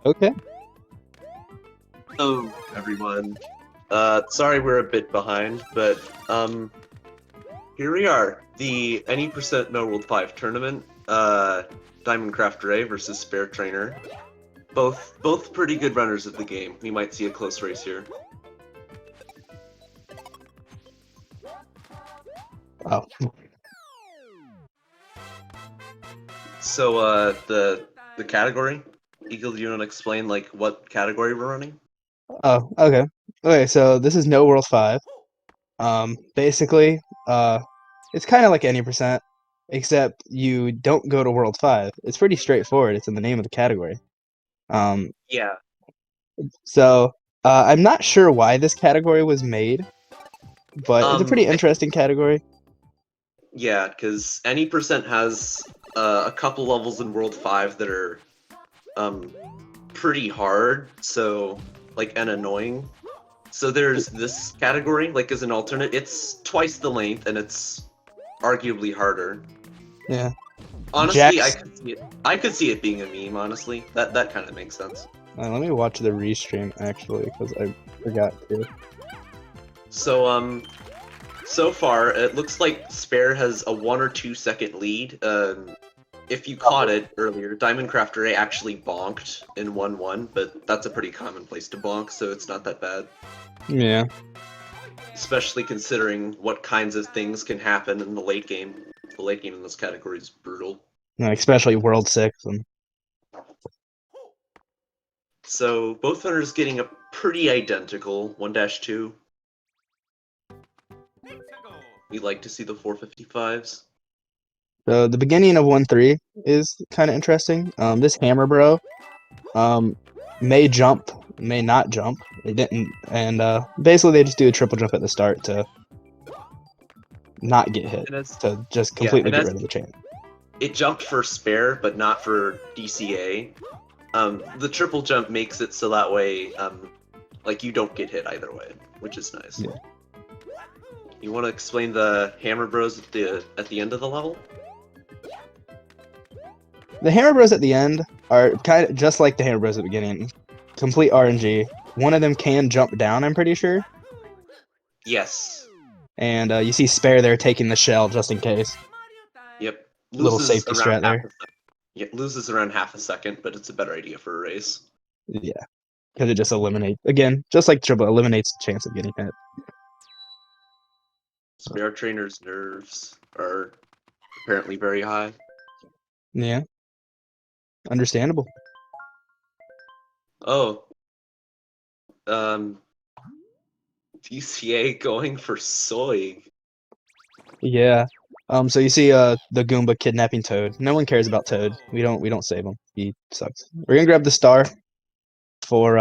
Okay. Hello, everyone. Sorry we're a bit behind, but here we are. The Any Percent No World 5 tournament. DiamondcrafterA versus sparetrainer. Both pretty good runners of the game. We might see a close race here. Oh. So the category. Eagle, do you want to explain like what category we're running? Oh, okay. Okay, so this is No World 5. Basically, it's kind of like any percent, except you don't go to World 5. It's pretty straightforward. It's in the name of the category. Yeah. So, I'm not sure why this category was made, but it's a pretty interesting category. Yeah, because Any Percent has a couple levels in World 5 that are pretty hard, so and annoying. So there's this category, like as an alternate. It's twice the length and it's arguably harder. Yeah. Honestly, I could see it being a meme, honestly. That kind of makes sense. Let me watch the restream actually, because I forgot to. So so far it looks like Spare has a 1 or 2 second lead. If you caught it earlier, DiamondcrafterA actually bonked in 1-1, but that's a pretty common place to bonk, so it's not that bad. Yeah. Especially considering what kinds of things can happen in the late game. The late game in this category is brutal. No, especially World 6. So both runners getting a pretty identical 1-2. We like to see the 455s. So the beginning of 1-3 is kind of interesting. This hammer bro may jump, may not jump. They didn't, and basically they just do a triple jump at the start to not get hit, to just completely get rid of the chain. It jumped for Spare, but not for DCA. The triple jump makes it so that way, like you don't get hit either way, which is nice. Yeah. You want to explain the hammer bros at the end of the level? The hammer bros at the end are kind of just like the hammer bros at the beginning. Complete RNG. One of them can jump down, I'm pretty sure. Yes. And you see Spare there taking the shell just in case. Yep. Little safety strat there. Yeah, loses around half a second, but it's a better idea for a race. Yeah. Because it just eliminates, again, just like triple, eliminates the chance of getting hit. Sparetrainer's nerves are apparently very high. Yeah. Understandable. Oh. DCA going for Soy. Yeah. So you see the Goomba kidnapping Toad. No one cares about Toad. We don't save him. He sucks. We're gonna grab the star for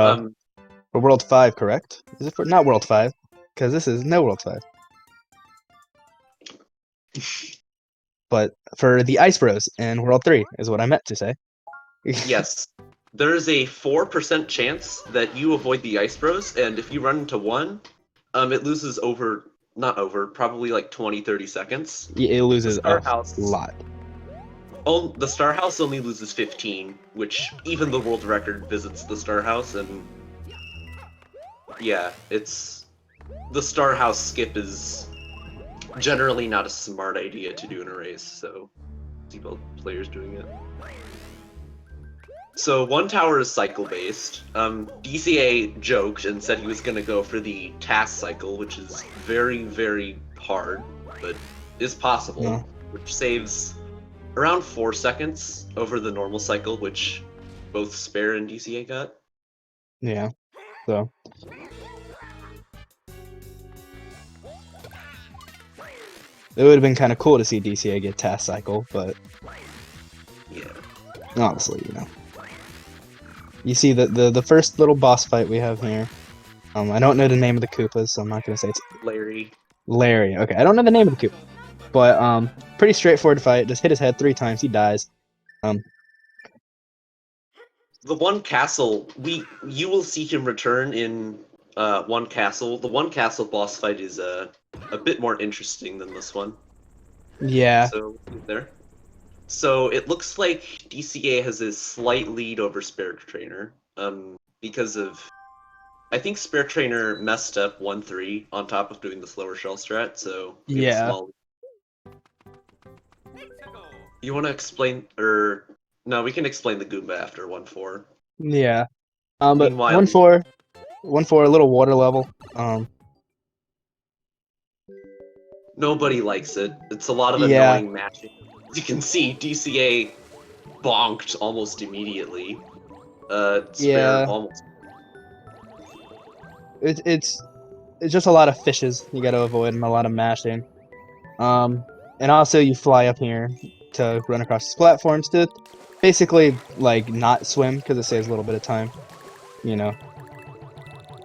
World 5, correct? Is it for not World 5? Because this is no World 5. But for the Ice Bros in World 3 is what I meant to say. Yes. There is a 4% chance that you avoid the Ice Bros, and if you run into one, it loses probably like 20-30 seconds. Yeah, it loses a lot. The Star House only loses 15, which even the world record visits the Star House, and yeah, the Star House skip is generally not a smart idea to do in a race, so see both players doing it. So one tower is cycle-based. DCA joked and said he was going to go for the task cycle, which is very, very hard, but is possible, Yeah. which saves around 4 seconds over the normal cycle, which both Spare and DCA got. Yeah, so. It would have been kind of cool to see DCA get task cycle, but yeah, honestly, you know. You see the first little boss fight we have here. I don't know the name of the Koopas, so I'm not gonna say it's Larry. Larry. Okay, I don't know the name of the Koopa. But pretty straightforward fight. Just hit his head 3 times, he dies. The one castle, you will see him return in one castle. The one castle boss fight is a bit more interesting than this one. Yeah. So there. So it looks like DCA has a slight lead over SpareTrainer, because of I think SpareTrainer messed up 1-3 on top of doing the slower shell strat, so we have a Yeah. small. You want to explain, or no? We can explain the Goomba after 1-4. Yeah. But Meanwhile, 1-4, a little water level. Nobody likes it. It's a lot of Yeah. annoying matching. You can see DCA bonked almost immediately. Spare Yeah. almost. It's just a lot of fishes you got to avoid and a lot of mashing. And also you fly up here to run across these platforms to basically like not swim because it saves a little bit of time, you know.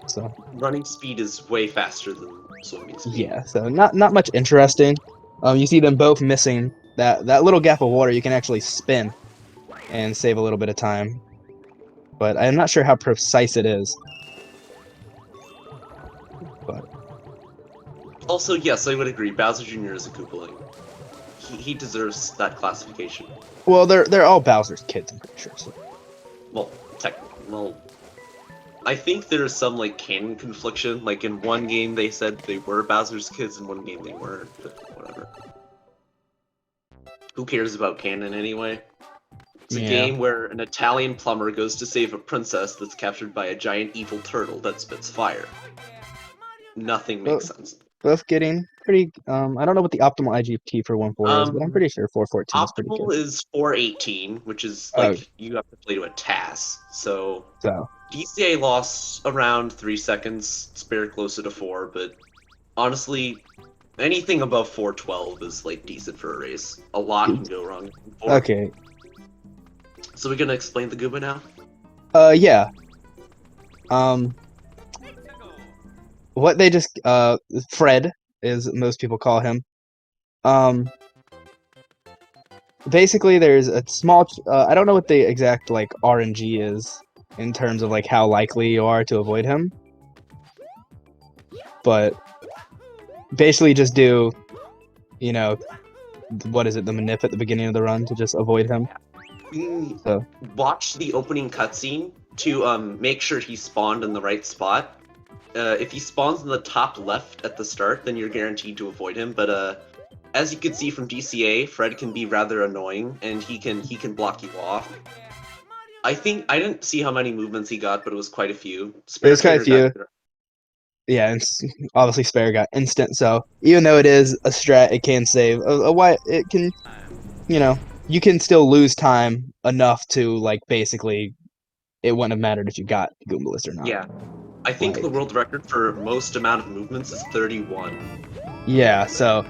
So Running speed is way faster than swimming speed. yeah, so not much interesting. You see them both missing that little gap of water. You can actually spin and save a little bit of time, but I'm not sure how precise it is. But Also, yes, I would agree. Bowser Jr. is a Koopaling. He deserves that classification. well, they're all Bowser's kids, I'm pretty sure. So. Well, I think there's some like canon confliction. Like in one game they said they were Bowser's kids, in one game they weren't. But whatever. Who cares about canon anyway? It's a game where an Italian plumber goes to save a princess that's captured by a giant evil turtle that spits fire. Nothing makes sense. Both getting pretty. I don't know what the optimal IGT for 1-4 is, but I'm pretty sure 414 is pretty good. Optimal is 418, which is like you have to play to a TAS. So DCA lost around 3 seconds, Spare closer to 4, but honestly, anything above 412 is like decent for a race. A lot can go wrong. Okay. So we're gonna explain the Goomba now? Yeah. What they just Fred, as most people call him. Basically there's a small I don't know what the exact like RNG is in terms of like how likely you are to avoid him. But basically just do, you know, what is it, the manip at the beginning of the run to just avoid him. So watch the opening cutscene to make sure he spawned in the right spot. If he spawns in the top left at the start, then you're guaranteed to avoid him. But as you can see from DCA, Fred can be rather annoying, and he can block you off. I didn't see how many movements he got, but it was quite a few. It was quite a few. Yeah, and obviously Spare got instant. So even though it is a strat, it can save it can, you know, you can still lose time enough to like basically it wouldn't have mattered if you got Goombalist or not. Yeah. I think the world record for most amount of movements is 31. Yeah, so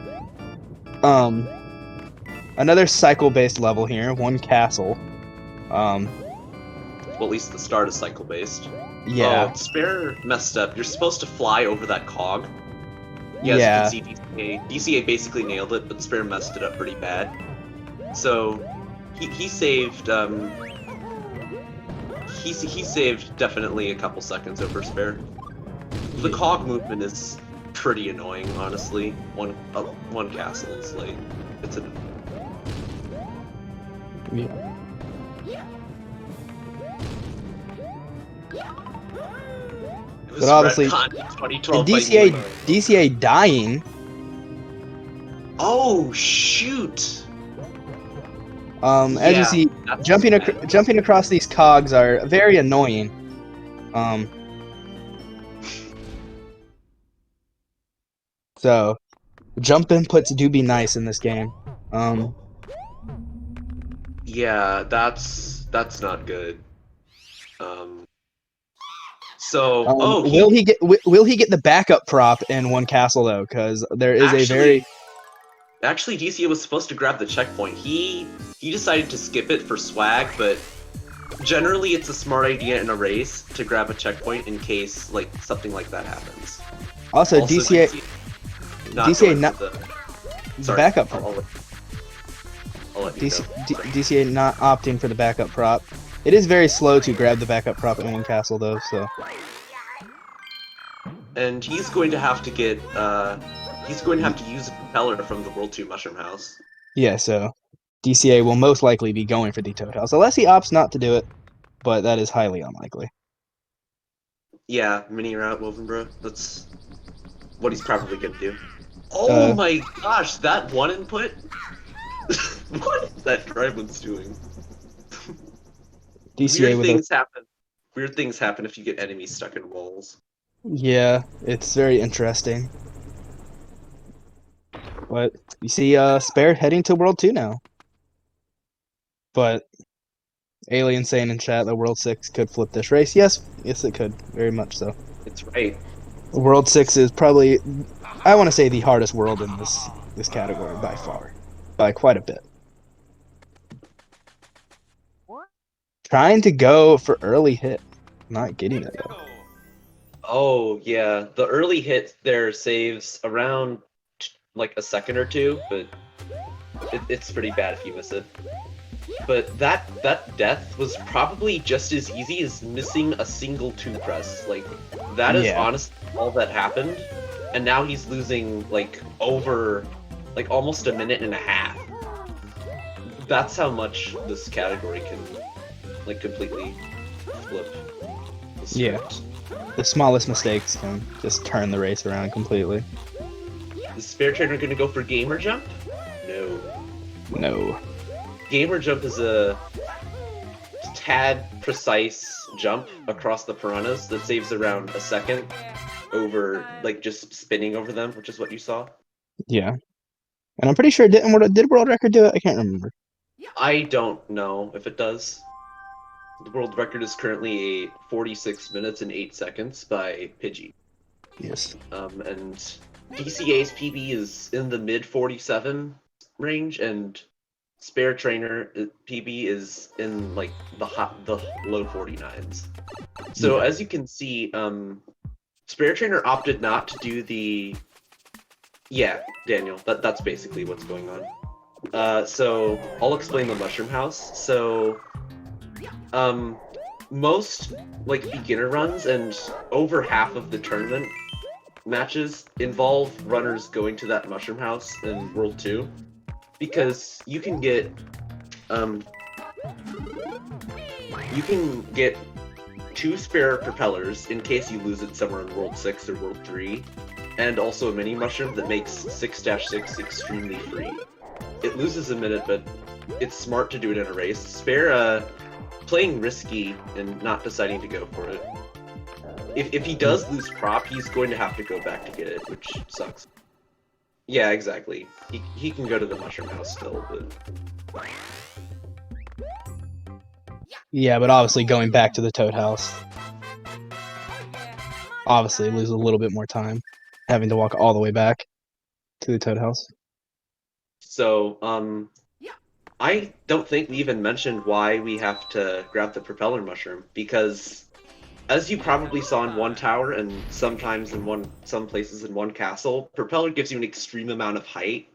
another cycle-based level here, one castle. Well, at least the start is cycle-based. Yeah. Oh, Spare messed up. You're supposed to fly over that cog. Yeah, as you can see, DCA basically nailed it, but Spare messed it up pretty bad. So he saved he saved definitely a couple seconds over Spare. The cog movement is pretty annoying, honestly. One castle is like it's an. Yeah. But obviously, DCA dying. Oh shoot! As you see, jumping across these cogs are very annoying. So jump inputs do be nice in this game. Yeah, that's not good. So, will he get the backup prop in one castle though? Because there is actually DCA was supposed to grab the checkpoint. He decided to skip it for swag, but generally it's a smart idea in a race to grab a checkpoint in case like something like that happens. Also DCA The backup prop. I'll let you go. DCA not opting for the backup prop. It is very slow to grab the backup prop in one castle, though, so... And he's going to have to get, he's going to have to use a propeller from the World 2 Mushroom House. Yeah, so DCA will most likely be going for the Toad House, unless he opts not to do it, but that is highly unlikely. Yeah, mini route moving, bro. That's what he's probably gonna do. Oh my gosh, that one input? What is that Driveman's doing? DCA Weird things happen. Weird things happen if you get enemies stuck in walls. Yeah, it's very interesting. But you see Spare heading to World 2 now. But Alien saying in chat that World 6 could flip this race. Yes, it could. Very much so. It's right. World 6 is probably, I want to say, the hardest world in this category by far. By quite a bit. Trying to go for early hit. Not getting it, though. Oh, yeah. The early hit there saves around, like, a second or two, but it's pretty bad if you miss it. But that death was probably just as easy as missing a single 2 press. Like, that is honestly all that happened. And now he's losing, like, over, like, almost a minute and a half. That's how much this category can, like, completely flip the script. Yeah. The smallest mistakes can just turn the race around completely. Is Spare Trainer gonna go for Gamer Jump? No. No. Gamer Jump is a tad precise jump across the piranhas that saves around a second over, like, just spinning over them, which is what you saw. Yeah. And I'm pretty sure did World Record do it? I can't remember. I don't know if it does. The world record is currently 46 minutes and 8 seconds by Pidgey. Yes. And DCA's PB is in the mid 47 range, and Spare Trainer PB is in, like, the low 49s. So as you can see, Spare Trainer opted not to do the... Yeah, Daniel, that's basically what's going on. So I'll explain the Mushroom House. So, most, like, beginner runs and over half of the tournament matches involve runners going to that Mushroom House in World 2. Because you can get 2 spare propellers in case you lose it somewhere in World 6 or World 3, and also a mini mushroom that makes 6-6 extremely free. It loses a minute, but it's smart to do it in a race. Spare playing risky and not deciding to go for it. If he does lose prop, he's going to have to go back to get it, which sucks. Yeah, exactly. He can go to the Mushroom House still, but... Yeah, but obviously going back to the Toad House. Obviously lose a little bit more time, having to walk all the way back to the Toad House. So, I don't think we even mentioned why we have to grab the Propeller Mushroom, because... As you probably saw in one tower, and sometimes in some places in one castle, Propeller gives you an extreme amount of height.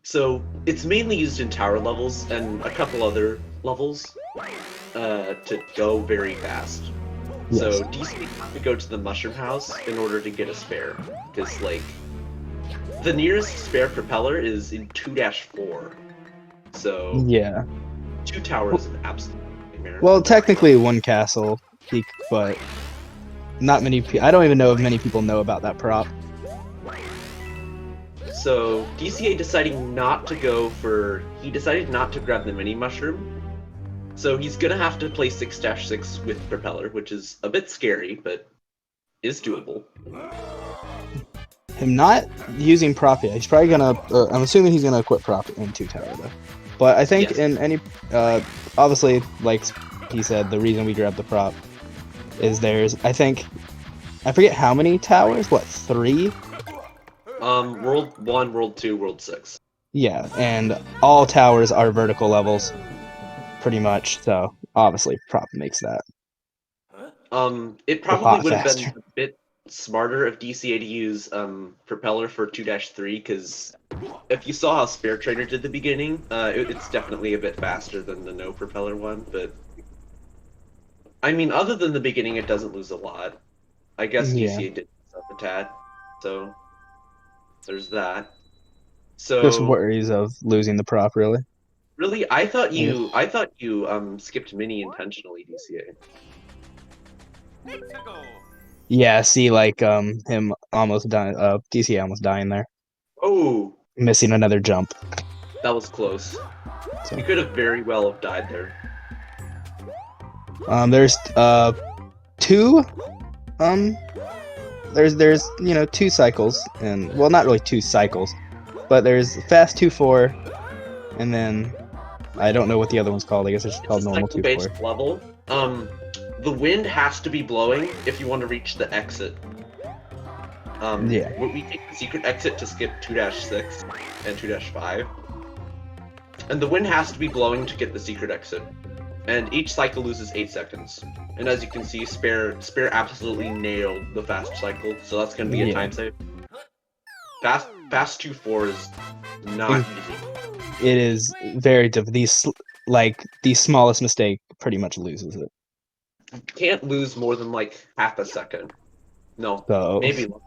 So it's mainly used in tower levels and a couple other levels to go very fast. Yes. So DC have to go to the Mushroom House in order to get a spare, because, like, the nearest spare propeller is in 2-4. So yeah, 2 towers is an absolute. Well, technically one castle, but not many people. I don't even know if many people know about that prop. So DCA deciding not to go for... He decided not to grab the mini mushroom. So he's gonna have to play 6-6 with propeller, which is a bit scary, but is doable. Him not using prop yet. He's probably gonna... I'm assuming he's gonna equip prop in 2 tower though. But I think in any, obviously, like he said, the reason we grabbed the prop is I forget how many towers, what, 3? World 1, World 2, World 6. Yeah, and all towers are vertical levels, pretty much, so obviously prop makes that. It probably would have been a bit smarter of DCA to use propeller for 2-3 because if you saw how sparetrainer did the beginning, it's definitely a bit faster than the no propeller one. But I mean, other than the beginning, it doesn't lose a lot. I guess Yeah. DCA did up a tad, so there's that. Just So worries of losing the prop, really. really, I thought you skipped mini intentionally, DCA. Yeah, see, like him almost dying. DCA almost dying there, Oh, missing another jump. that was close. So, You could have very well have died there. there's two there's two cycles, and well, not really two cycles, but there's fast 2-4, and then I don't know what the other one's called. I guess it's just called normal 2-4. Cycle-based level. The wind has to be blowing if you want to reach the exit. Yeah. We take the secret exit to skip 2-6 and 2-5. And the wind has to be blowing to get the secret exit. And each cycle loses 8 seconds. And as you can see, Spare absolutely nailed the fast cycle, so that's going to be a time save. Fast 2-4 is not easy. It is very difficult. The smallest mistake pretty much loses it. You can't lose more than like half a second. No, So maybe less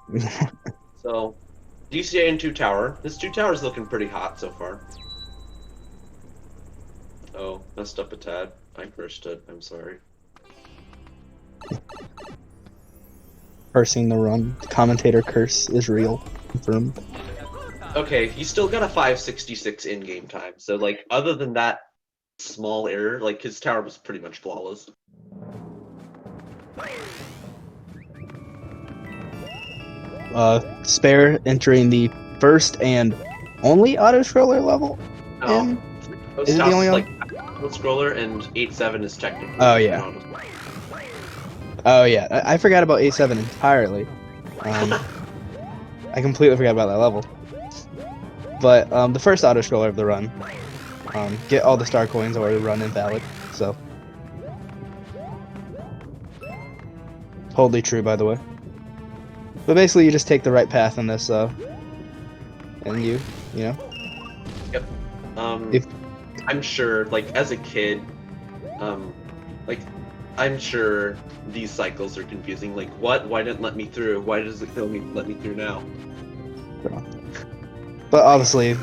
than that. So, DCA and 2 tower. This 2 tower is looking pretty hot so far. Oh, messed up a tad. I cursed it. I'm sorry. cursing the run. Commentator curse is real. Confirmed. Okay, you still got a 566 in-game time. So, like, other than that small error, like, his tower was pretty much flawless. Spare entering the first and only auto-scroller level? No. Is it the only like, scroller and 8-7 is technically. Oh, yeah. Oh, yeah. I forgot about 8-7 entirely. I completely forgot about that level. But the first auto-scroller of the run, get all the star coins or the run invalid, so. Totally true, by the way. But basically, you just take the right path in this, and you know? Yep. If I'm sure, like, as a kid, like, I'm sure these cycles are confusing. Like, what? Why didn't it let me through? Why does it let me through now? But obviously,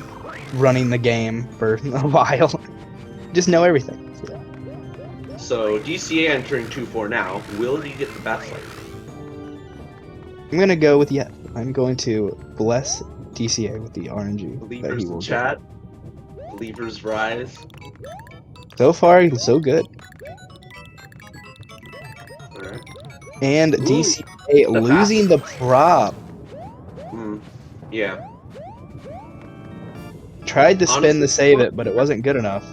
running the game for a while, just know everything. So, DCA entering 2-4 now. Will he get the best cycle? I'm gonna go with yes. I'm going to bless DCA with the RNG. Believers in chat. Believers rise. So far, so good. Alright. And DCA losing the prop. Yeah. Tried to spin to save it, but it wasn't good enough.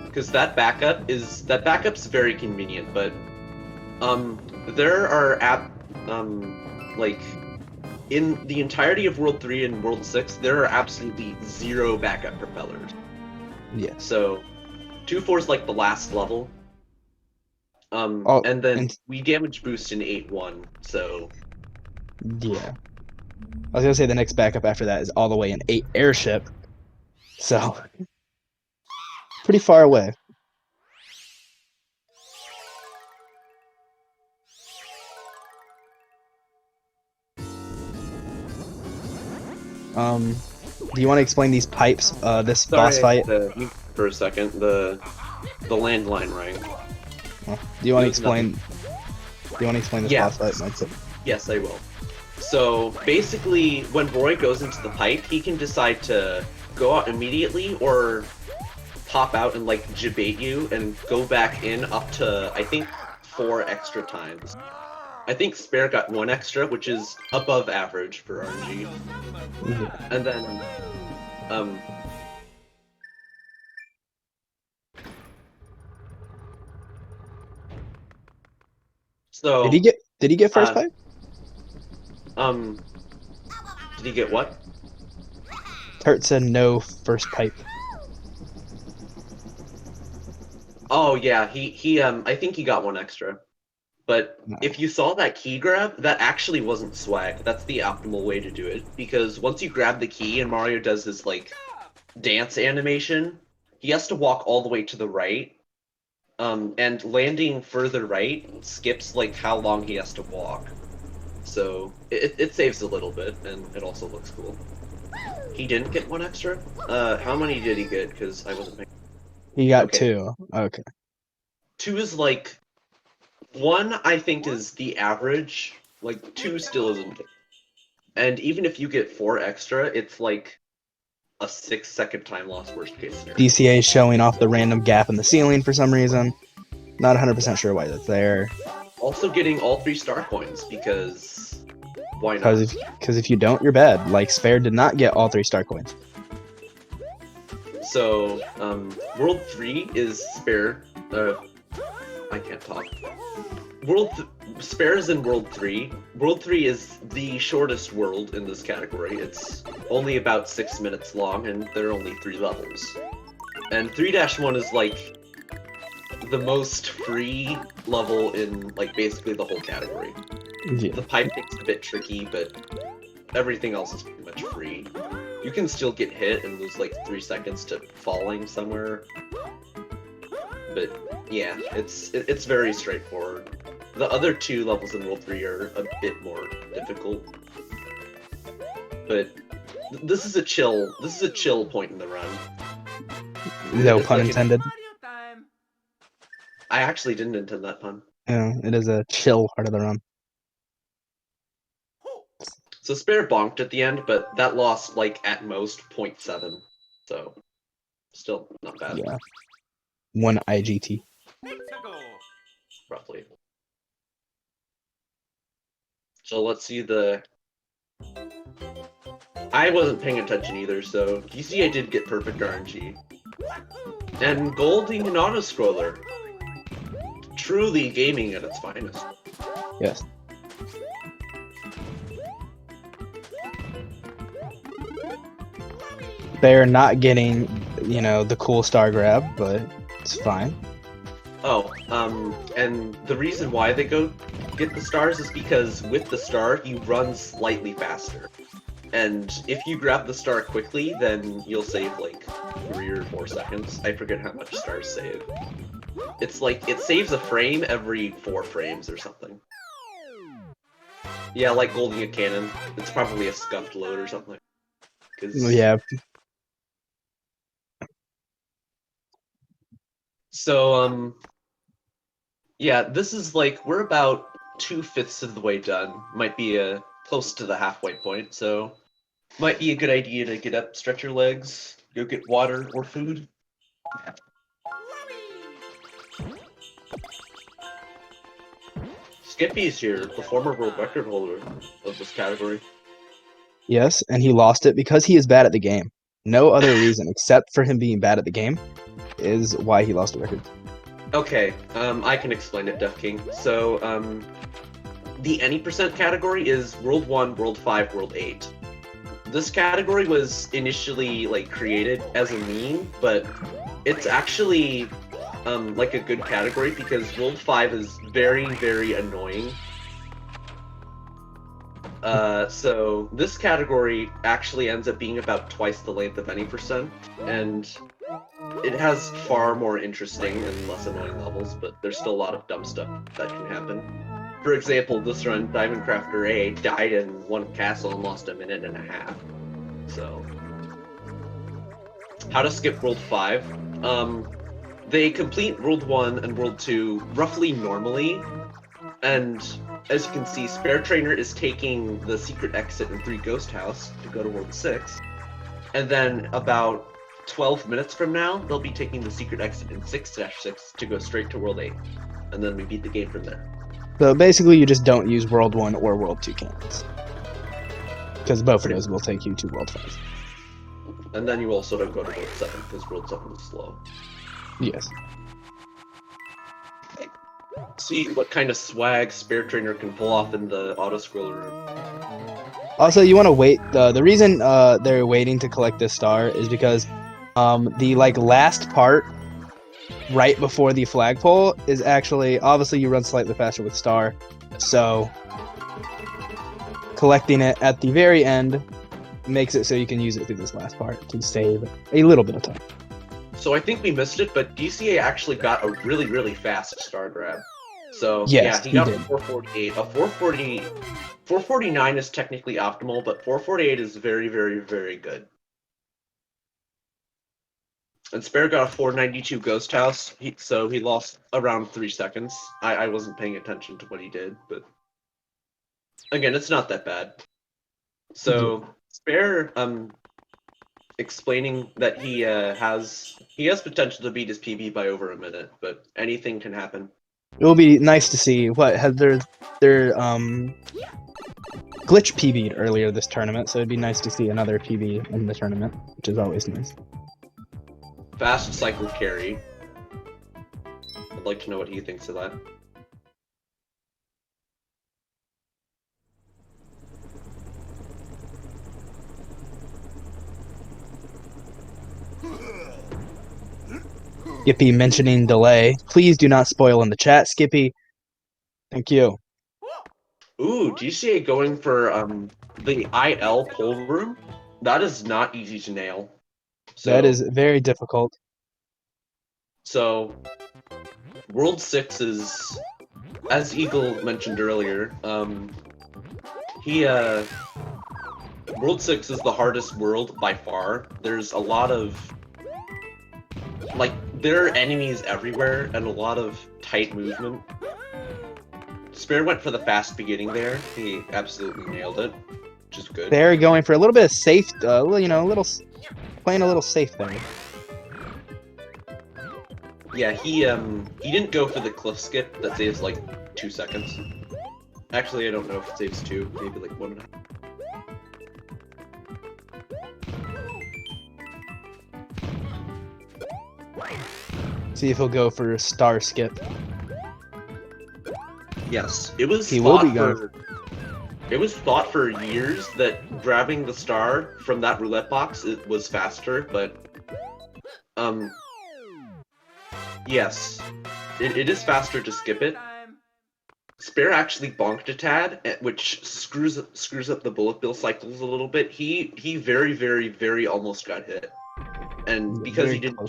Because that backup's very convenient, but there are like in the entirety of World 3 and World 6, there are absolutely 0 backup propellers. Yeah. So 2-4 is like the last level. And then we damage boost in 8-1, so yeah. I was gonna say the next backup after that is all the way in 8 airship. So pretty far away. Do you want to explain these pipes, this boss fight? For a second, the landline rang. Do you want to explain? Do you want to explain this boss fight, Mike? Yes, I will. So basically, when Roy goes into the pipe, he can decide to go out immediately or pop out and like debate you and go back in up to I think 4 extra times. I think Spare got 1 extra, which is above average for RNG. Yeah. And then, so did he get first pipe? Did he get what? Turt said no first pipe. Oh yeah, he I think he got 1 extra. But No. if you saw that key grab, that actually wasn't swag. That's the optimal way to do it. Because once you grab the key and Mario does his, like, dance animation, he has to walk all the way to the right. And landing further right skips, like, how long he has to walk. So it saves a little bit, and it also looks cool. He didn't get one extra? How many did he get? Because I wasn't paying. He got Okay. 2. Okay. 2 is like... 1, I think, is the average. Like, 2 still isn't. And even if you get 4 extra, it's like a 6-second time loss, worst case scenario. DCA is showing off the random gap in the ceiling for some reason. Not 100% sure why that's there. Also getting all 3 star coins, because why not? Because if you don't, you're bad. Like, Spare did not get all 3 star coins. So, World 3 is Spare. I can't talk. Spare is in World 3. World 3 is the shortest world in this category. It's only about 6 minutes long, and there are only 3 levels. And 3-1 is, like, the most free level in, like, basically the whole category. Yeah. The pipe thing's a bit tricky, but everything else is pretty much free. You can still get hit and lose, like, 3 seconds to falling somewhere. But, yeah, it's very straightforward. The other 2 levels in World 3 are a bit more difficult. But this is a chill point in the run. No It's pun like intended. I actually didn't intend that pun. Yeah, it is a chill part of the run. So Spare bonked at the end, but that lost, like, at most 0.7. So, still not bad. Yeah. 1 IGT. Roughly. So let's see the... I wasn't paying attention either, so you see I did get perfect RNG. And golding an auto-scroller. Truly gaming at its finest. Yes. They're not getting, you know, the cool star grab, but it's fine. Oh, and the reason why they go get the stars is because with the star, you run slightly faster. And if you grab the star quickly, then you'll save, like, 3 or 4 seconds. I forget how much stars save. It's like, it saves a frame every 4 frames or something. Yeah, like golding a cannon. It's probably a scuffed load or something. Yeah. So, yeah, this is like, we're about 2/5 of the way done. Might be close to the halfway point, so might be a good idea to get up, stretch your legs, go get water or food. Skippy's here, the former world record holder of this category. Yes, and he lost it because he is bad at the game. No other reason except for him being bad at the game is why he lost the record. Okay, I can explain it, Duck King. So, the any percent category is World 1, World 5, World 8. This category was initially, like, created as a meme, but it's actually, like, a good category because World 5 is very, very annoying. So this category actually ends up being about twice the length of any percent, and it has far more interesting and less annoying levels, but there's still a lot of dumb stuff that can happen. For example, this run, DiamondcrafterA died in one castle and lost 1.5 minutes. So, how to skip World 5? They complete World 1 and World 2 roughly normally, and as you can see, SpareTrainer is taking the secret exit in 3 Ghost House to go to World 6, and then about 12 minutes from now, they'll be taking the secret exit in 6-6 to go straight to World 8, and then we beat the game from there. So basically, you just don't use World 1 or World 2 cannons, because both of those will take you to World 5. And then you also don't go to World 7, because World 7 is slow. Yes. See what kind of swag SpareTrainer can pull off in the auto-scroller room. Also, you want to wait. The reason they're waiting to collect this star is because the last part right before the flagpole is actually, obviously you run slightly faster with Star, so collecting it at the very end makes it so you can use it through this last part to save a little bit of time. So I think we missed it, but DCA actually got a really, really fast star grab. So Yes, yeah, he got did. 448. A 449 is technically optimal, but 448 is very, very, very good. And Spare got a 492 Ghost House, so he lost around 3 seconds. I wasn't paying attention to what he did, but again, it's not that bad. So Spare explaining that he has potential to beat his PB by over a minute, but anything can happen. It will be nice to see what had their glitch PB'd earlier this tournament, so it'd be nice to see another PB in the tournament, which is always nice. Fast cycle carry. I'd like to know what he thinks of that. Skippy mentioning delay. Please do not spoil in the chat, Skippy. Thank you. Ooh, DCA going for the IL pull room? That is not easy to nail. So, that is very difficult. So, World 6 is, as Eagle mentioned earlier, World 6 is the hardest world by far. There's a lot of, like, there are enemies everywhere and a lot of tight movement. Spare went for the fast beginning there. He absolutely nailed it, which is good. They're going for a little bit of safe, playing a little safe there. Yeah, he didn't go for the cliff skip that saves like 2 seconds. Actually, I don't know if it saves 2, maybe like 1.5. See if he'll go for a star skip. Yes, it was He will be thought for. It was thought for years that grabbing the star from that roulette box was faster, but yes, it is faster to skip it. Spare actually bonked a tad, which screws up the bullet bill cycles a little bit. He very, very, very almost got hit, and because he didn't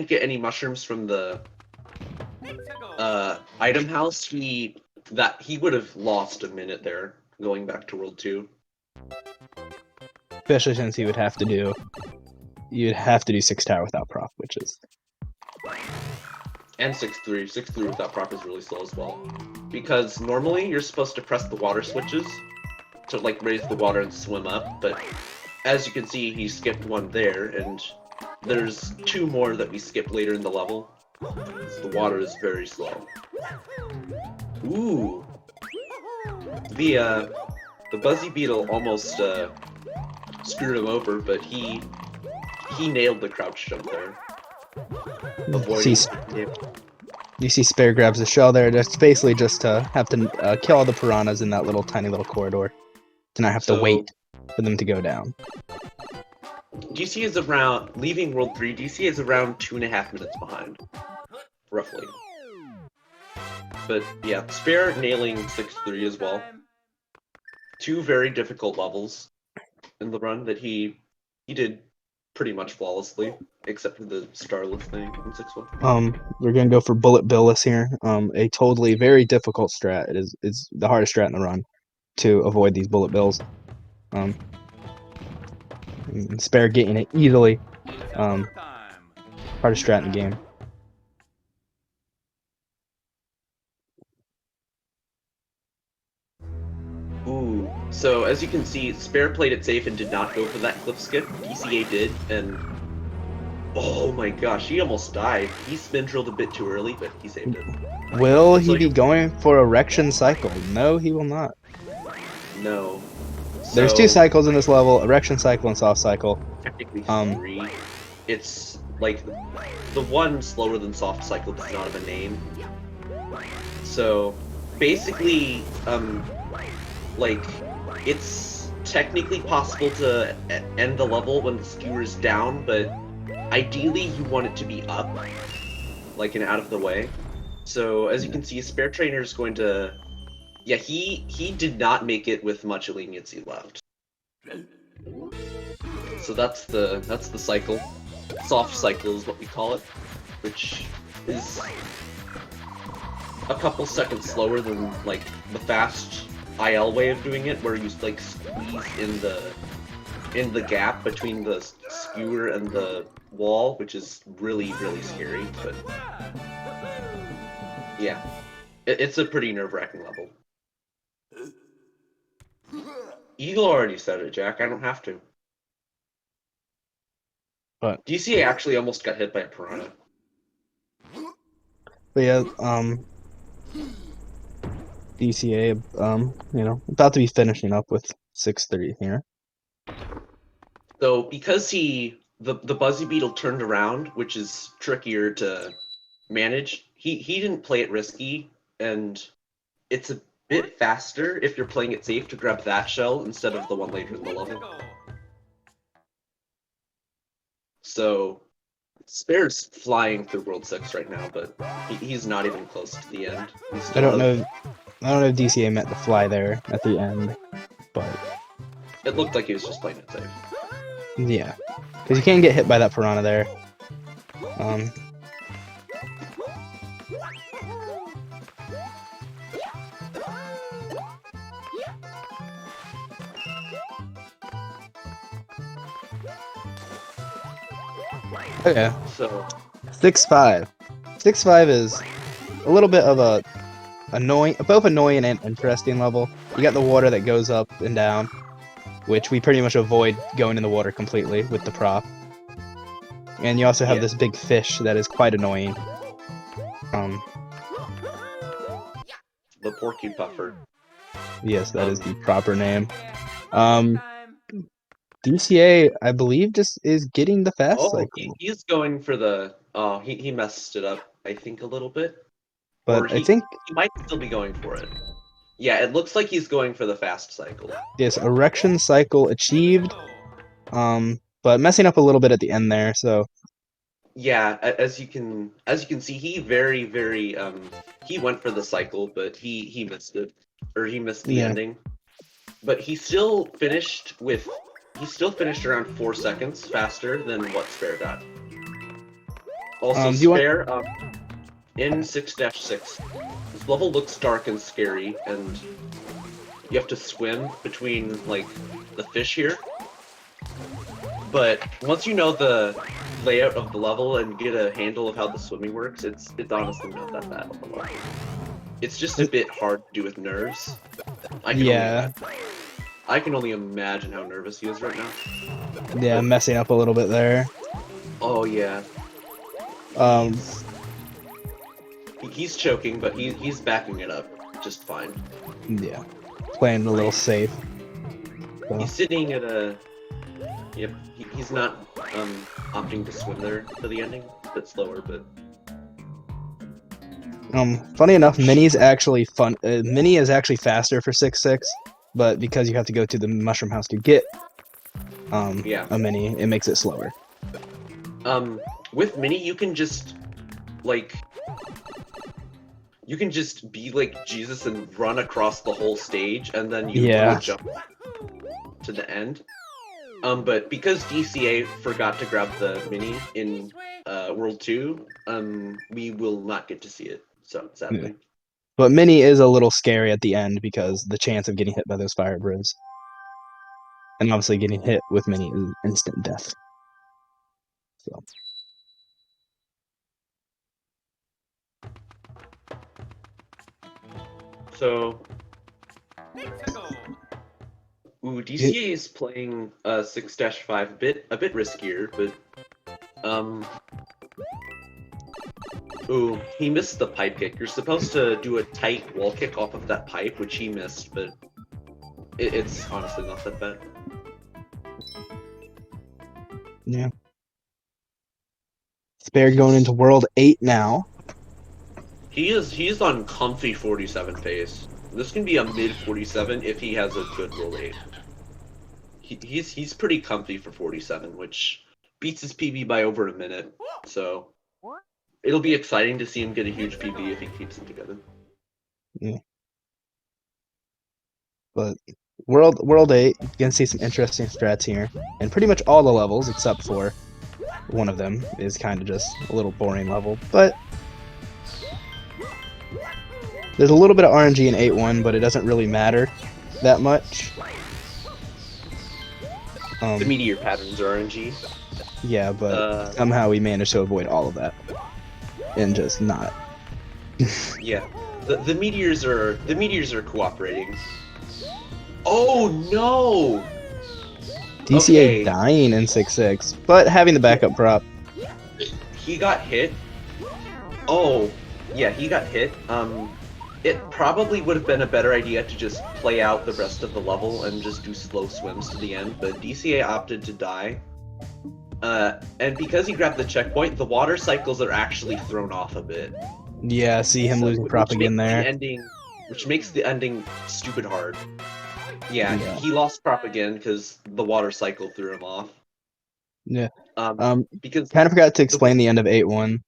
get any mushrooms from the item house, he would have lost a minute there going back to World 2. Especially since you'd have to do 6 tower without proc, which is. And 6-3. 6-3 without proc is really slow as well. Because normally you're supposed to press the water switches to like raise the water and swim up, but as you can see, he skipped one there, and there's 2 more that we skipped later in the level. The water is very slow. Ooh. The Buzzy Beetle almost screwed him over, but he nailed the crouch jump there. Avoiding. You see Spare grabs the shell there. That's basically just to have to kill all the piranhas in that tiny little corridor. To not have to wait for them to go down. DC is around, leaving World 3, DC is around 2.5 minutes behind. Roughly. But yeah, Spare nailing 6-3 as well. 2 very difficult levels in the run that he did pretty much flawlessly, except for the starless thing in 6-1. We're gonna go for Bullet Billless here. A totally very difficult strat. It's the hardest strat in the run to avoid these bullet bills. Spare getting it easily. Hardest strat in the game. Ooh, so as you can see, Spare played it safe and did not go for that cliff skip. DCA did, and oh my gosh, he almost died. He spin drilled a bit too early, but he saved it. Will he be going for erection cycle? No, he will not. No. There's 2 cycles in this level: erection cycle and soft cycle. Technically 3. It's like the one slower than soft cycle does not have a name. So basically, like, it's technically possible to end the level when the skewer's down, but ideally you want it to be up, like and out of the way. So as you can see, Spare Trainer is going to, yeah, he did not make it with much leniency left. So that's the cycle. Soft cycle is what we call it, which is a couple seconds slower than like the fast IL way of doing it, where you like squeeze in the gap between the skewer and the wall, which is really scary. But yeah, it's a pretty nerve-wracking level. Eagle already said it, Jack. I don't have to. But DCA actually almost got hit by a piranha. But yeah, DCA, you know, about to be finishing up with 6-3 here. So because the Buzzy Beetle turned around, which is trickier to manage, he didn't play it risky, and it's a bit faster if you're playing it safe to grab that shell instead of the one later in the level. So Spare's flying through World 6 right now, but he's not even close to the end. I don't know if DCA meant to fly there at the end, but it looked like he was just playing it safe. Yeah, because you can't get hit by that piranha there. Okay. So 6-5. 6-5 is a little bit of a both annoying and interesting level. You got the water that goes up and down, which we pretty much avoid going in the water completely with the prop. And you also have this big fish that is quite annoying. The Porky Puffer. Yes, that is the proper name. DCA, I believe, just is getting the fast cycle. He's going for the... Oh, he messed it up, I think, a little bit. But I think... He might still be going for it. Yeah, it looks like he's going for the fast cycle. Yes, erection cycle achieved. But messing up a little bit at the end there, so... Yeah, as you can see, he very he went for the cycle, but he missed it. Or he missed the ending. But he still finished around 4 seconds faster than what Spare got. Also, Spare, in 6-6, this level looks dark and scary, and you have to swim between, like, the fish here. But once you know the layout of the level and get a handle of how the swimming works, it's honestly not that bad of a level. It's just a bit hard to do with nerves. I can only imagine how nervous he is right now. Yeah, messing up a little bit there. Oh yeah. He's choking, but he's backing it up just fine. Yeah, playing a little safe. So. He's sitting at a... Yep, he's not opting to swim there for the ending. It's a bit slower, but... Funny enough, Mini is actually faster for 6-6, but because you have to go to the mushroom house to get a Mini, it makes it slower. With Mini, you can just be like Jesus and run across the whole stage, and then you jump to the end. But because DCA forgot to grab the Mini in World 2, we will not get to see it. So sadly. Yeah. But Mini is a little scary at the end because the chance of getting hit by those fire bros. And obviously getting hit with Mini is instant death. So DCA is playing 6-5 a bit riskier, but he missed the pipe kick. You're supposed to do a tight wall kick off of that pipe, which he missed, but it's honestly not that bad. Yeah. Spare going into World 8 now. He's on comfy 47 pace. This can be a mid 47 if he has a good World 8. He's pretty comfy for 47, which beats his PB by over a minute. So it'll be exciting to see him get a huge PB if he keeps it together. Yeah. But World 8, you can see some interesting strats here. And pretty much all the levels, except for one of them, is kind of just a little boring level. But there's a little bit of RNG in 8-1, but it doesn't really matter that much. The meteor patterns are RNG. Yeah, but somehow we managed to avoid all of that. And just not. Yeah. The meteors are cooperating. Oh no! DCA dying in 6-6, but having the backup prop. He got hit. Oh, yeah, he got hit. It probably would have been a better idea to just play out the rest of the level and just do slow swims to the end, but DCA opted to die. And because he grabbed the checkpoint, the water cycles are actually thrown off a bit. Yeah, see him losing prop again there. Which makes the ending stupid hard. Yeah, he lost prop again because the water cycle threw him off. Yeah. Because kind of forgot to explain the end of 8-1,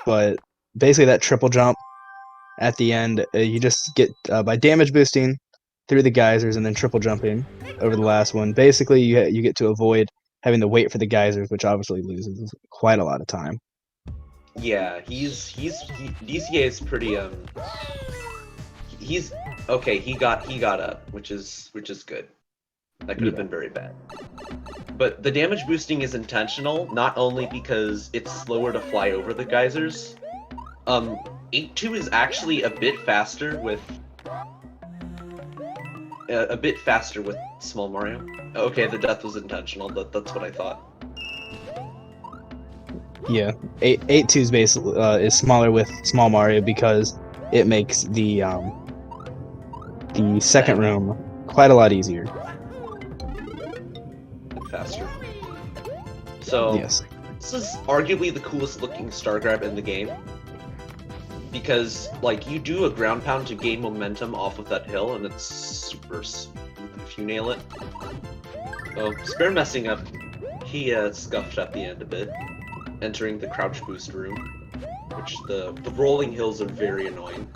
but basically that triple jump at the end, you just get by damage boosting through the geysers and then triple jumping over the last one. Basically, you get to avoid having to wait for the geysers, which obviously loses quite a lot of time. Yeah, DCA is pretty he's okay. He got up, which is good. That could have been very bad. But the damage boosting is intentional, not only because it's slower to fly over the geysers. 8-2 is actually a bit faster with Small Mario. Okay, the death was intentional. That's what I thought. Yeah, 8-2 is basically is smaller with Small Mario because it makes the second room quite a lot easier. Faster. So yes. This is arguably the coolest looking star grab in the game. Because, like, you do a ground pound to gain momentum off of that hill, and it's super smooth if you nail it. Oh, Spare messing up. He scuffed at the end a bit, entering the crouch boost room, which the rolling hills are very annoying.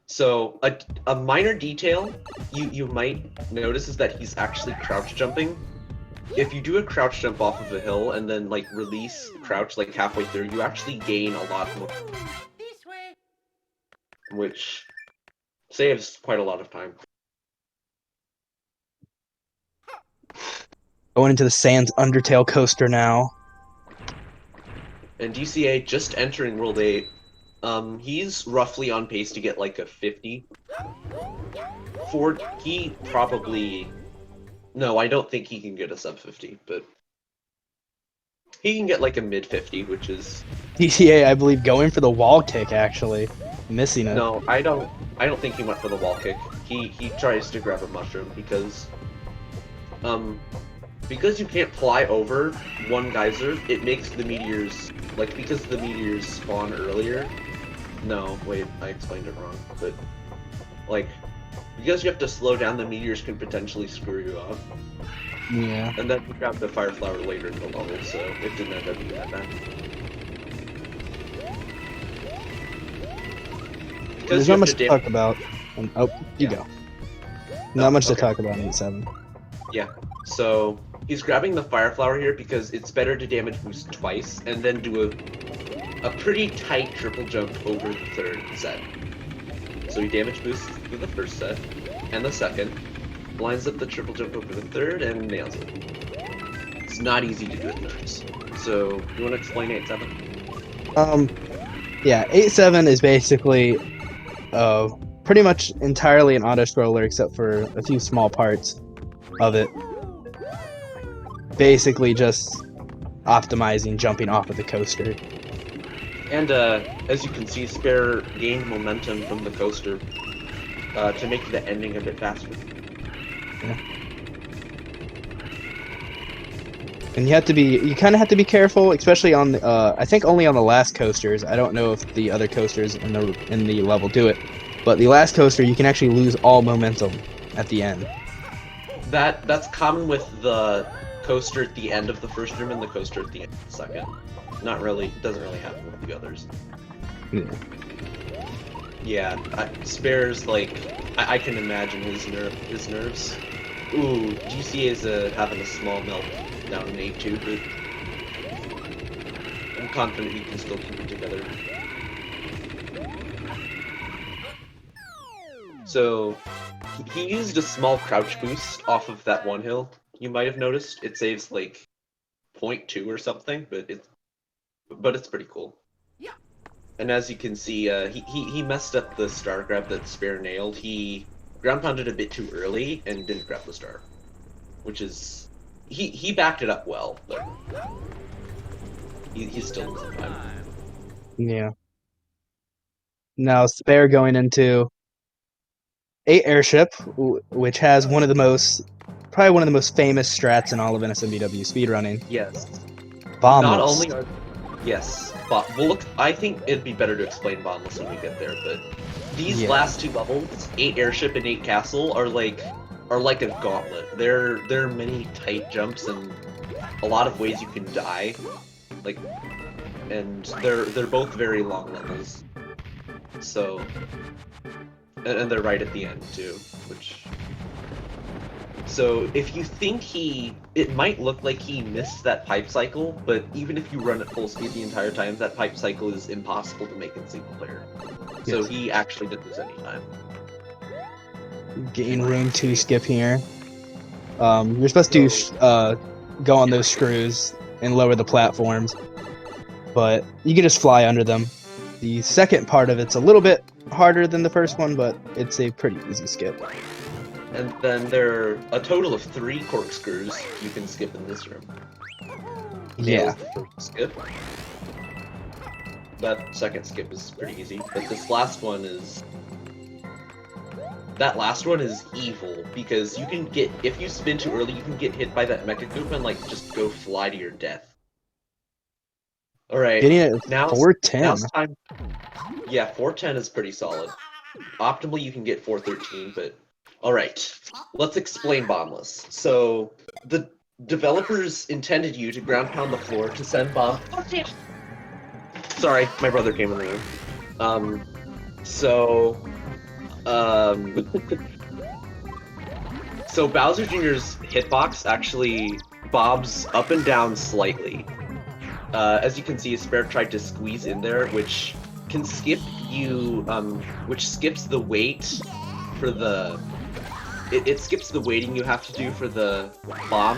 So, a minor detail you might notice is that he's actually crouch jumping. If you do a crouch jump off of a hill and then, like, release crouch, like, halfway through, you actually gain a lot more. Which saves quite a lot of time. Going into the Sans Undertale coaster now. And DCA just entering World 8. He's roughly on pace to get like a 50. He probably... No, I don't think he can get a sub 50, but... He can get like a mid 50, which is... DCA, I believe, going for the wall kick, actually. Missing it. No, I don't think he went for the wall kick. He tries to grab a mushroom because you can't fly over one geyser, it makes the meteors, like, because the meteors spawn earlier. No, wait, I explained it wrong. But, like, because you have to slow down, the meteors can potentially screw you up. Yeah. And then you grab the fire flower later in the level, so it didn't end up being that bad. There's not much to talk about. Oh, you go. Not much to talk about in 8-7. Yeah, so he's grabbing the fire flower here because it's better to damage boost twice and then do a pretty tight triple jump over the third set. So he damage boosts through the first set and the second, lines up the triple jump over the third and nails it. It's not easy to do at thirds. So you want to explain 8-7? Yeah, 8-7 is basically pretty much entirely an auto-scroller except for a few small parts of it. Basically just optimizing jumping off of the coaster. And as you can see, Spare gained momentum from the coaster to make the ending a bit faster. Yeah. And you kind of have to be careful, especially on I think only on the last coasters. I don't know if the other coasters in the level do it, but the last coaster you can actually lose all momentum at the end. That's common with the coaster at the end of the first room and the coaster at the end of the second. Not really, doesn't really happen with the others. Yeah. Yeah, Spare's like, I can imagine his nerves. Ooh, GCA is having a small melt down in A2, but I'm confident he can still keep it together. So, he used a small crouch boost off of that one hill. You might have noticed it saves like 0.2 or something, but it's pretty cool. Yeah. And as you can see, he messed up the star grab that Spare nailed. He ground pounded a bit too early and didn't grab the star, which is he backed it up well, but he's still losing time. Yeah. Now Spare going into 8 airship, which has probably one of the most famous strats in all of NSMBW speedrunning. Yes. Bombless. Not only are yes, but I think it'd be better to explain bombless when we get there. But these last two levels, 8 airship and 8 castle, are like a gauntlet. There are many tight jumps and a lot of ways you can die. Like, and they're both very long levels. So. And they're right at the end too, which. So if you think it might look like he missed that pipe cycle, but even if you run at full speed the entire time, that pipe cycle is impossible to make in single player. Yes. So he actually didn't lose any time. Gain room to skip here. You're supposed to go on those screws and lower the platforms, but you can just fly under them. The second part of it's a little bit harder than the first one, but it's a pretty easy skip. And then there are a total of 3 corkscrews you can skip in this room. Yeah. Skip. That second skip is pretty easy, but this last one is... That last one is evil, because you can get... If you spin too early, you can get hit by that mecha goop and, like, just go fly to your death. Alright, getting it now 410. Now it's time... Yeah, 410 is pretty solid. Optimally, you can get 413, but... Alright, let's explain bombless. So, the developers intended you to ground pound the floor to send bomb... Sorry, my brother came in the room. So Bowser Jr.'s hitbox actually bobs up and down slightly. As you can see, Spare tried to squeeze in there, which can skip you, which skips the weight for the... It skips the weighting you have to do for the bomb.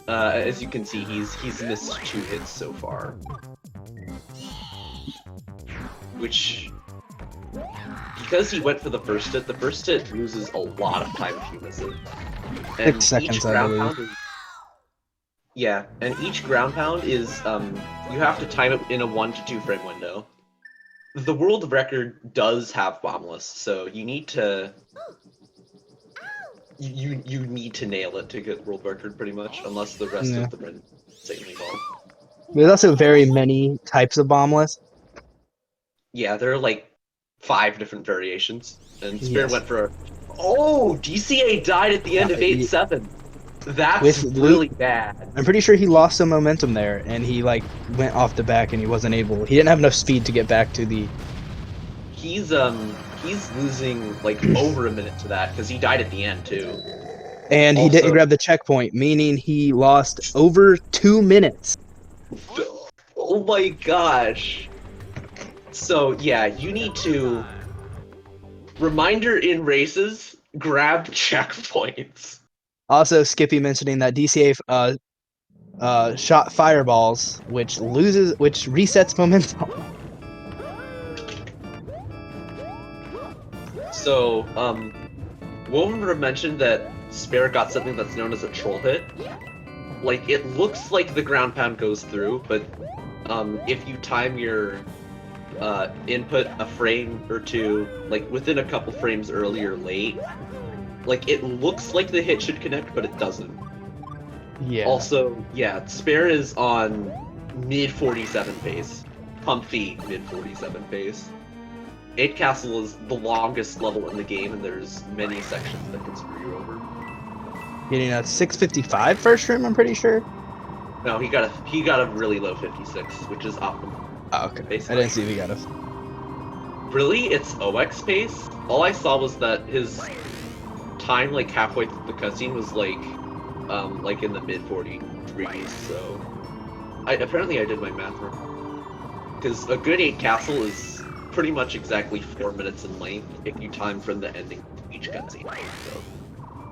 As you can see, he's missed 2 hits so far. Which, because he went for the first hit loses a lot of time if you miss it. And 6 seconds, I believe. Yeah, and each ground pound is, you have to time it in a 1 to 2 frame window. The world record does have bombless, so you need to... You need to nail it to get world record, pretty much, unless the rest of them are insanely well. There's also very many types of bombless. Yeah, there are like 5 different variations, and Spare went for... Oh! DCA died at the end of 8-7! That's really bad. I'm pretty sure he lost some momentum there, and he like went off the back and he wasn't able... He didn't have enough speed to get back to the... He's losing like over a minute to that, because he died at the end too. And he didn't grab the checkpoint, meaning he lost over 2 minutes. Oh my gosh. So yeah, you need to... Reminder in races, grab checkpoints. Also, Skippy mentioning that DCA shot fireballs, which resets momentum. So, Wolverine mentioned that Spare got something that's known as a troll hit. Like, it looks like the ground pound goes through, but if you time your input a frame or 2, like within a couple frames early or late, like it looks like the hit should connect, but it doesn't. Yeah. Also, yeah, Spare is on mid 47 pace, comfy mid 47 pace. 8 Castle is the longest level in the game, and there's many sections that can screw you over. Getting a 655 first room, I'm pretty sure. No, he got a really low 56, which is optimal. Oh, okay. Basically. I didn't see if he got a. Really, it's OX pace. All I saw was that his time, like halfway through the cutscene, was like in the mid 43s. So, apparently I did my math wrong. Because a good 8 castle is pretty much exactly 4 minutes in length if you time from the ending to each cutscene. So.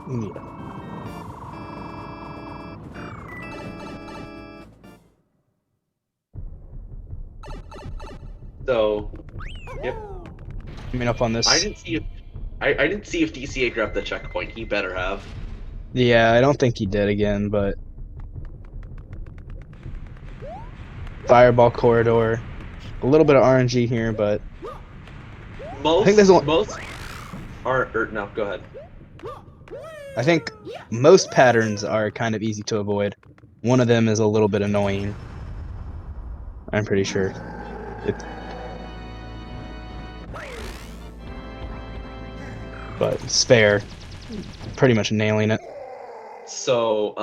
Yeah. So, yep. Coming up on this. I didn't see if DCA grabbed the checkpoint. He better have. Yeah, I don't think he did again, but Fireball Corridor. A little bit of RNG here, but Most I think there's most are no. Go ahead. I think most patterns are kind of easy to avoid. One of them is a little bit annoying. I'm pretty sure. But Spare, pretty much nailing it. So,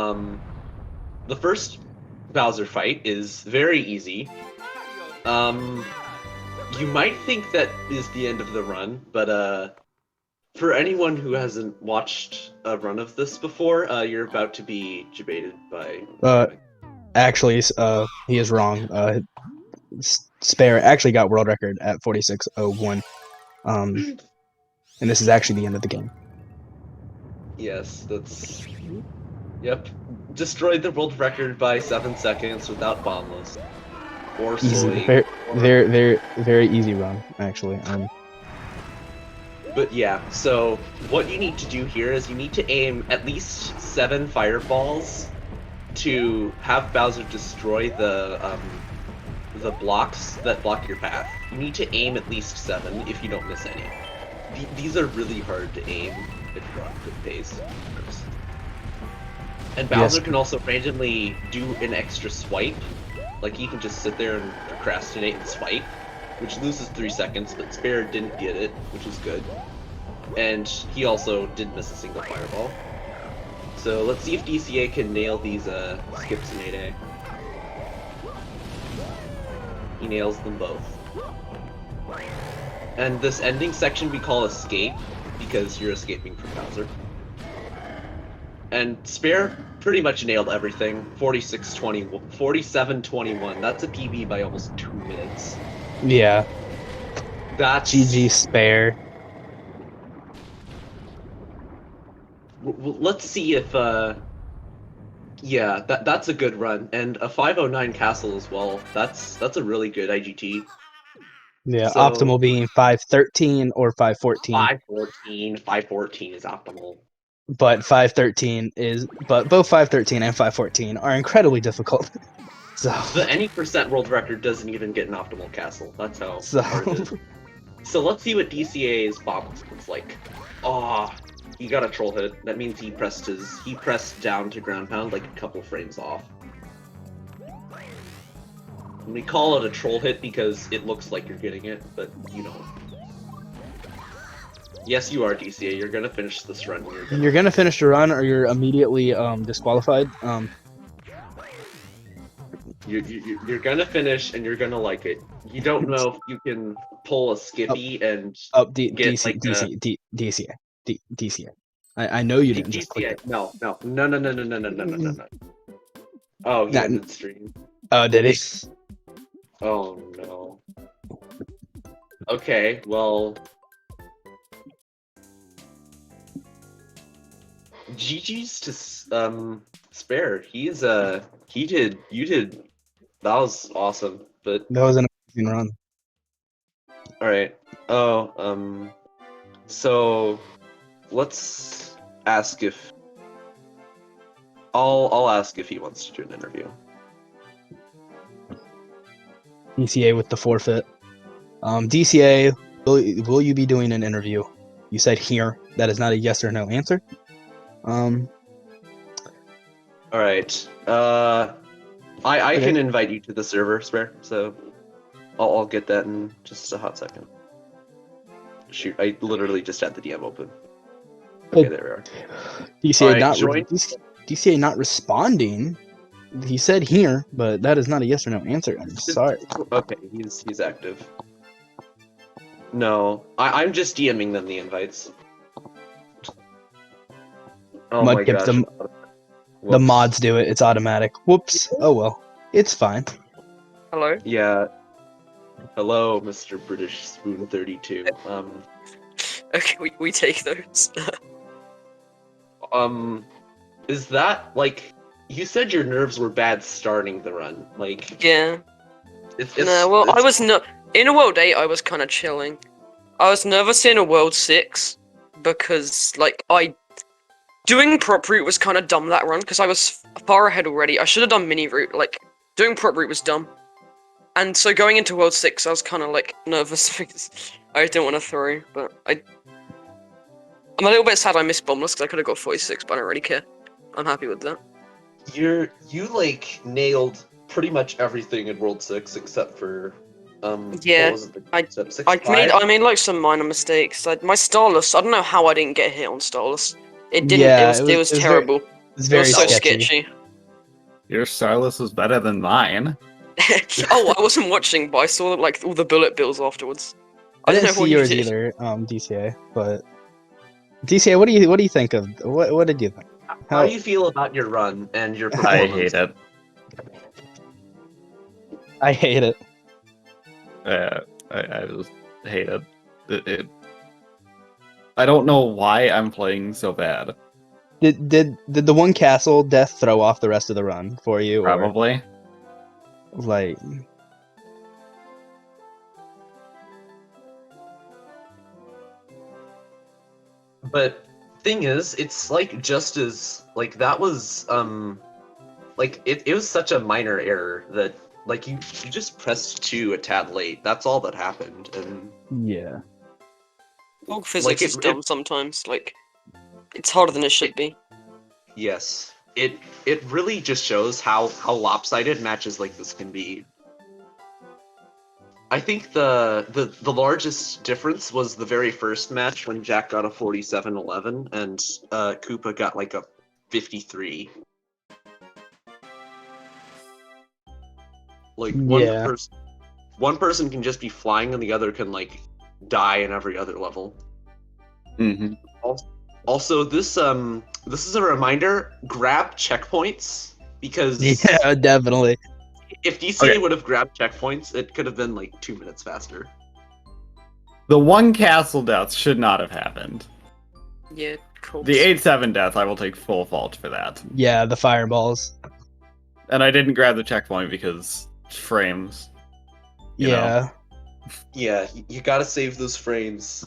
the first Bowser fight is very easy. You might think that is the end of the run, but for anyone who hasn't watched a run of this before, you're about to be debated by. Actually, he is wrong. Spare actually got world record at 46:01. And this is actually the end of the game. Yes, that's. Yep. Destroyed the world record by 7 seconds without bombs. Or Easy, soy. very easy run, actually. But yeah, so what you need to do here is you need to aim at least 7 fireballs to have Bowser destroy the blocks that block your path. You need to aim at least 7 if you don't miss any. These are really hard to aim if you're on good pace. And Bowser can also randomly do an extra swipe. Like he can just sit there and procrastinate and swipe, which loses 3 seconds, but Spare didn't get it, which is good. And he also didn't miss a single fireball. So let's see if DCA can nail these skips in 8A. He nails them both. And this ending section we call escape, because you're escaping from Bowser. And Spare pretty much nailed everything. 47-21. That's a PB by almost 2 minutes. Yeah. That's GG Spare. Let's see if yeah, that's a good run, and a 509 castle as well. That's a really good IGT. Yeah, So, optimal being 513 or 514. 514 is optimal. But 513 is, but both 513 and 514 are incredibly difficult. So the any percent world record doesn't even get an optimal castle. That's how hard it is. So let's see what DCA's bomb looks like. Ah, he got a troll hit. That means he pressed down to ground pound like a couple frames off. And we call it a troll hit because it looks like you're getting it, but you don't. Yes, you are, DCA. You're gonna finish this run. You're gonna finish the run, or you're immediately disqualified. You're gonna finish, and you're gonna like it. You don't know if you can pull a Skippy and get DCA. I know you didn't just click it. No. Oh, he ended stream. Oh, did he? Oh no. Okay, well. GG's to Spare. You did. That was awesome, but that was an amazing run. All right. Oh, so let's ask if I'll ask if he wants to do an interview. DCA with the forfeit. DCA, will you be doing an interview? You said here. That is not a yes or no answer. All right. I can invite you to the server, Spare. So I'll get that in just a hot second. Shoot, I literally just had the DM open. Okay, there we are. DCA Alright, not join. DCA not responding. He said here, but that is not a yes or no answer. I'm sorry. Okay, he's active. No, I'm just DMing them the invites. Oh Mud my gives gosh. the Whoops. mods do it. It's automatic. Whoops. Oh well. It's fine. Hello? Yeah. Hello, Mr. British Spoon 32. Okay, we take those. Is that, like, you said your nerves were bad starting the run, like, Yeah. it's No, well, I was no. In a World 8, I was kind of chilling. I was nervous in a World 6 because, like, doing prop route was kind of dumb that run because I was far ahead already. I should have done mini route. Like, doing prop route was dumb. And so going into World 6, I was kind of, like, nervous because I didn't want to throw, but I'm a little bit sad I missed Bombless because I could have got 46, but I don't really care. I'm happy with that. you like, nailed pretty much everything in World 6 except for, Yeah, what was it? I made like some minor mistakes. Like my Starless, I don't know how I didn't get hit on Starless. It didn't. Yeah, it was terrible. It's It very was so sketchy. sketchy. Your Starless was better than mine. Oh, I wasn't watching, but I saw like all the bullet bills afterwards. I don't didn't know what see you yours did. either, DCA. But DCA, what do you think of what did you think? How do you feel about your run and your I performance? hate it. I hate it. I just hate it. I don't know why I'm playing so bad. Did the one castle death throw off the rest of the run for you? Probably. Or, like, But thing is, it's like just as like that was like it was such a minor error that like you just pressed 2 a tad late. That's all that happened, and yeah. Org physics is it- dumb sometimes. Like it's harder than it should be. yes, it really just shows how lopsided matches like this can be. I think the largest difference was the very first match when Jack got a 47-11 and Koopa got like a 53. Like Yeah. one person can just be flying and the other can like die in every other level. Mm-hmm. Also, this is a reminder: grab checkpoints because Yeah, definitely. if DCA Okay. would have grabbed checkpoints, it could have been like 2 minutes faster. The one castle death should not have happened. Yeah, cool. The 8-7 death, I will take full fault for that. Yeah, the fireballs. And I didn't grab the checkpoint because frames. You Yeah. Yeah, you gotta save those frames.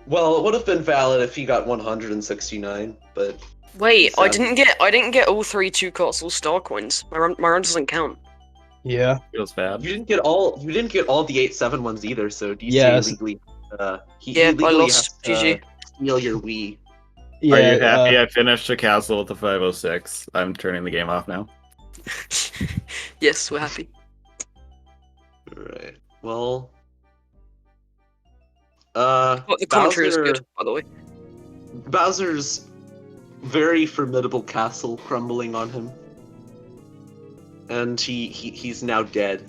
Well, it would have been valid if he got 169, but Wait, I Sad. didn't get all 3 2 castle star coins. My run doesn't count. Yeah. Feels bad. you didn't get all the 8-7 ones either. So DCA Yes. legally, he Yeah, I legally lost. has to GG. steal your Wii. Yeah. Are you happy I finished a castle with a 506? I'm turning the game off now. Yes, we're happy. Right. Well. But the commentary is Bowser- good, by the way. Bowser's very formidable castle crumbling on him, and he's now dead.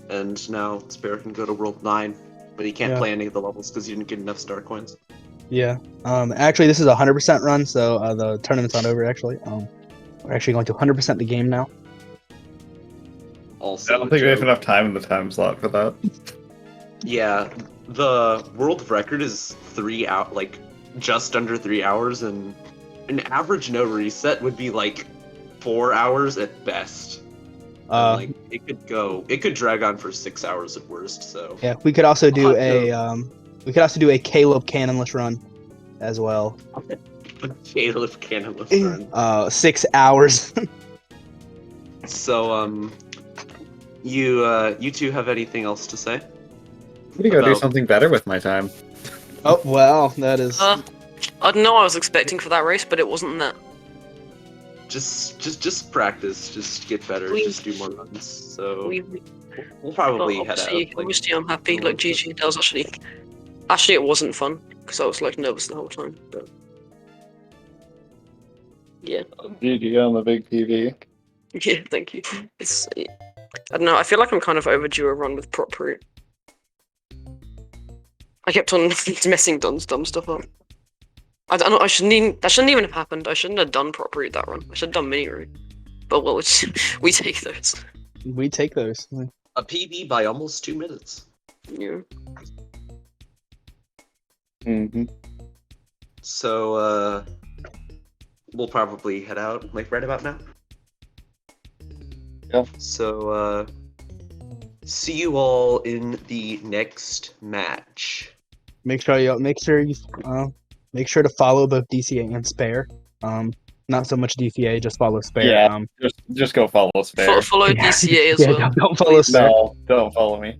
And now Spare can go to World 9, but he can't Yeah. play any of the levels because he didn't get enough star coins. Yeah. Actually, this is a 100% run, so the tournament's not over. Actually, we're actually going to 100% the game now. Also, I don't think we have Joe- enough time in the time slot for that. Yeah, the world record is 3 out, like just under 3 hours, and an average no reset would be like 4 hours at best. And, like it could drag on for 6 hours at worst. So Yeah, we could also do Hot a Caleb cannonless run as well. Caleb cannon with run. 6 hours. So you two have anything else to say? I'm gonna go do About- something better with my time. Oh well, that is. I don't know what I was expecting for that race, but it wasn't that. Just practice, just get better, We- just do more runs. So We we'll probably head out. obviously I'm happy. Like GG, that was actually Actually, it wasn't fun because I was like nervous the whole time. But yeah, GG on the big TV. yeah, thank you. It's I don't know. I feel like I'm kind of overdue a run with prop root. I kept on messing dumb stuff up. I don't know. That shouldn't even have happened. I shouldn't have done prop root that run. I should have done mini root. But well, we take those. We take those. A PB by almost 2 minutes. Yeah. Mm-hmm. So, we'll probably head out, like, right about now. Yeah. So, see you all in the next match. Make sure to follow both DCA and Spare. Not so much DCA, just follow Spare. Yeah. Just go follow Spare. Follow DCA as well. Don't follow Spare. No, don't follow me.